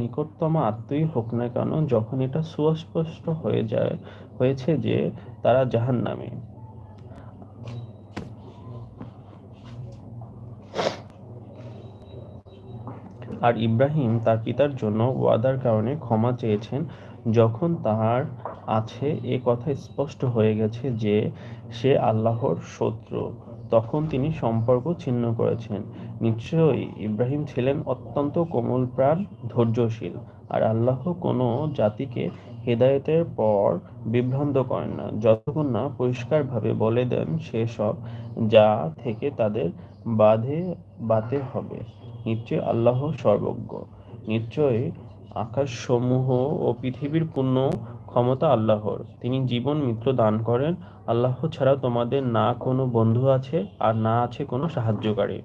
নিকটতম আত্মীয় হোক না কেন, যখন এটা সুস্পষ্ট হয়েছে যে তারা জাহান্নামী। আর ইব্রাহিম তার পিতার জন্য ওয়াদার কারণে ক্ষমা চেয়েছেন যখন তাহার আছে এ কথা স্পষ্ট হয়ে গেছে যে সে আল্লাহর শত্রু, তখন তিনি সম্পর্ক ছিন্ন করেছেন। নিশ্চয়ই ইব্রাহিম ছিলেন অত্যন্ত কোমল প্রাণ, ধৈর্যশীল। আর আল্লাহ কোনো জাতিকে হেদায়েতের পর বিভ্রান্ত করেন না, যতক্ষণ না পরিষ্কারভাবে বলে দেন সেসব যা থেকে তাদের বাতে হবে। নিশ্চয় আল্লাহ সর্বজ্ঞ। নিশ্চয় আকাশসমূহ ও পৃথিবীর পূর্ণ ক্ষমতা আল্লাহর। তিনি জীবন মিত্র দান করেন। আল্লাহ ছাড়া তোমাদের না কোনো বন্ধু আছে আর না আছে কোনো সাহায্যকারী।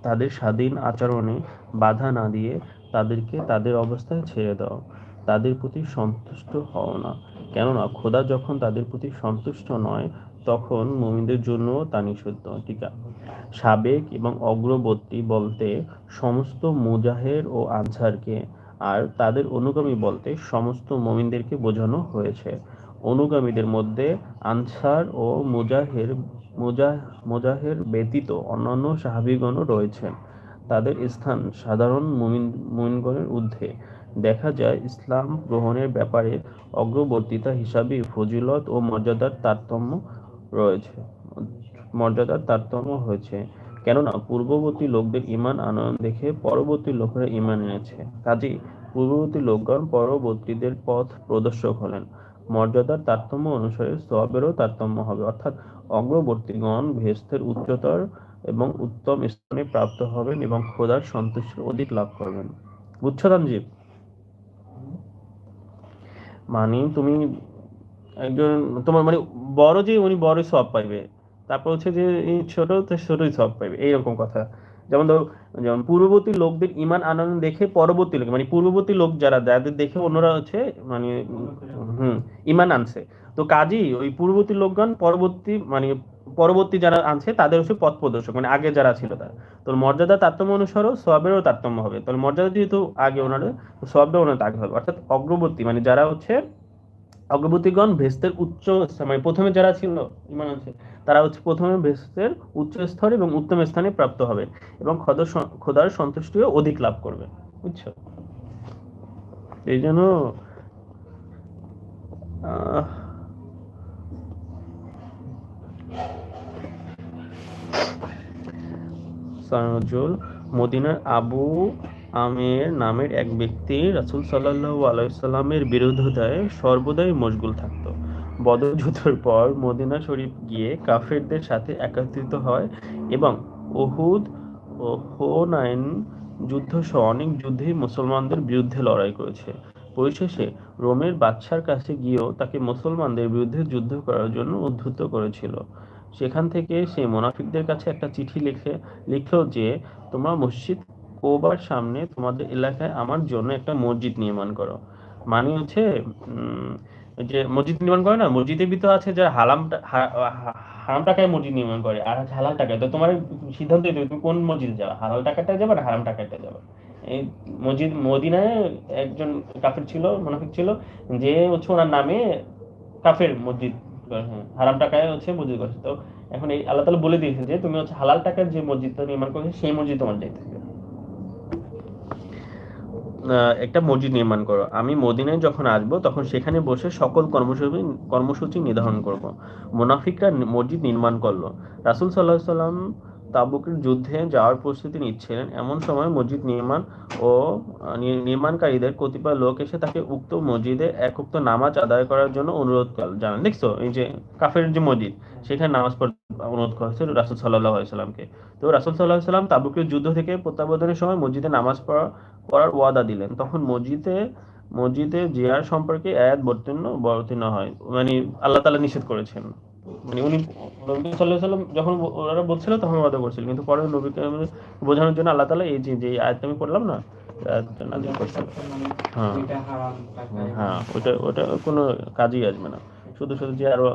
তাদের স্বাধীন আচরণে বাধা না দিয়ে তাদেরকে তাদের অবস্থায় ছেড়ে দাও। তাদের প্রতি সন্তুষ্ট হও না, কেননা খোদা যখন তাদের প্রতি সন্তুষ্ট নয় তখন মুমিনদের জন্যও তা নিষিদ্ধ। টিকা। সাবেক এবং অগ্রবর্তী বলতে সমস্ত মুজাহের ও আনসারকে, আর তাদের অনুগামী বলতে সমস্ত মুমিনদেরকে বোঝানো হয়েছে। অনুগামীদের মধ্যে আনসার ও মুজাহের ব্যতীত অন্যান্য সাহাবীগণও রয়েছেন। তাদের স্থান সাধারণ মুমিনগণের ঊর্ধ্বে। দেখা যায় ইসলাম গ্রহণের ব্যাপারে অগ্রবর্তীতা হিসাবে ফজিলত ও মর্যাদার তারতম্য হয়েছে, কেননা পূর্ববর্তী লোকদের ঈমান আনয়ন দেখে পরবর্তী লোকেরা ঈমান এনেছে। কাজেই পূর্ববর্তী লোকগণ পরবর্তীদের পথ প্রদর্শক হলেন। মর্যাদার তারতম্য অনুসারে সওয়াবেরও তারতম্য হবে, অর্থাৎ অগ্রবর্তীগণ বেহেশতের উচ্চতর এবং উত্তম স্থানে প্রাপ্ত হবেন এবং খোদার সন্তুষ্টি অধিক লাভ করবেন। বুঝছো তানজিব? মানে তুমি একজন, তোমার মানে বড় যে উনি বড়ই সওয়াব পাইবে, তারপর হচ্ছে যে এই ছোট তো ছোটই সওয়াব পাইবে, এইরকম কথা। যেমন ধরো, যেমন পূর্ববর্তী লোকদের ঈমান আনয়ন দেখে পরবর্তী লোক, মানে পূর্ববর্তী লোক যাদের দেখে অন্যরা হচ্ছে মানে ঈমান আনছে, তো কাজী ওই পূর্ববর্তী লোকগণ পরবর্তী যারা আনছে তাদের হচ্ছে পথ প্রদর্শক, মানে আগে যারা ছিল তারা। তো মর্যাদা তারতম্য অনুসারেও সওয়াবেরও তারতম্য হবে। তাহলে মর্যাদা যেহেতু আগে ওনাদের, সওয়াবটা ওনাদের আগে হবে, অর্থাৎ অগ্রবর্তী মানে যারা হচ্ছে অগ্রবর্তীগণ ভেস্তের উচ্চ মানে প্রথমে যারা ছিল ইমান আছে, তারা হচ্ছে প্রথমে ভেস্তের উচ্চ স্তর এবং উত্তম স্থানে প্রাপ্ত হবে এবং খোদার সন্তুষ্টিও অধিক লাভ করবে। বুঝছো? এই জন্য মদিনার আবু আমের নামের এক ব্যক্তি রাসূল সাল্লাল্লাহু আলাইহি সাল্লামের বিরোধিতায় সর্বদাই মশগুল থাকত। বদর যুদ্ধের পর মদিনা শরীফ গিয়ে কাফেরদের সাথে একত্রিত হয় এবং উহুদ ও হুনাইন যুদ্ধ সহ অনেক যুদ্ধেই মুসলমানদের বিরুদ্ধে লড়াই করেছে। পরিশেষে রোমের বাদশার কাছে গিয়েও তাকে মুসলমানদের বিরুদ্ধে যুদ্ধ করার জন্য উদ্ধৃত করেছিল। সেখান থেকে সে মুনাফিকদের কাছে একটা চিঠি লিখল যে তোমরা মসজিদ কোবার সামনে তোমাদের এলাকায় আমার জন্য একটা মসজিদ নির্মাণ করো। মানে হচ্ছে যে মসজিদ নির্মাণ করে না, মসজিদের ভিতর আছে যারা হারাম টাকায় মসজিদ নির্মাণ করে আর হালাল টাকায়। তো তোমার সিদ্ধান্ত নিতে হবে তুমি কোন মসজিদে যাবে, হালাল টাকাটা যাবে না হারাম টাকাটা যাবে। এই মদিনায় একজন কাফের ছিল, মুনাফিক ছিল, যে হচ্ছে ওনার নামে কাফের মসজিদ, হ্যাঁ, হারাম টাকায় হচ্ছে মসজিদ করছে। তো এখন এই আল্লাহ তাআলা বলে দিয়েছে যে তুমি হচ্ছে হালাল টাকার যে মসজিদটা নির্মাণ করছো সেই মসজিদ তোমার যাইতে হবে। একটা মসজিদ নির্মাণ করো। আমি মদিনায় যখন আসবো তখন সেখানে বসে সকল কর্মসূচি নির্ধারণ করব। মুনাফিকরা মসজিদ নির্মাণ করলো। রাসূল সাল্লাল্লাহু আলাইহি সাল্লাম তাবুকের যুদ্ধে যাওয়ার প্রস্তুতি নিচ্ছিলেন। এমন সময় মসজিদ নির্মাণকারীদের কতিপয় লোক এসে তাকে উক্ত মসজিদে এক ওয়াক্ত নামাজ আদায় করার জন্য অনুরোধ জানান। দেখছো, এই যে কাফের যে মসজিদ, সেখানে নামাজ পড়তে অনুরোধ করা হয়েছিল রাসূল সাল্লাল্লাহু আলাইহি সাল্লামকে। তো রাসূল সাল্লাল্লাহু আলাইহি সাল্লাম তাবুকের যুদ্ধ থেকে প্রত্যাবর্তনের সময় মসজিদে নামাজ পড়ার ওয়াদা দিলেন। তখন মসজিদে জিয়ার সম্পর্কে আয়াত অবতীর্ণ হয়, মানে আল্লাহ তাআলা নিষেধ করেছেন। মানে উনি নবী সাল্লাল্লাহু আলাইহি ওয়াসাল্লাম যখন ওরা বলছিল তখন ওয়াদা করছিল, কিন্তু পরে নবীকে বোঝানোর জন্য আল্লাহ তাআলা এই যে আয়াতটা আমি পড়লাম না, আয়াতটা নাযিল করেছেন। হ্যাঁ, হ্যাঁ, ওটা কোনো কাজেই আসবে না। শুধু, শুধু যে আরো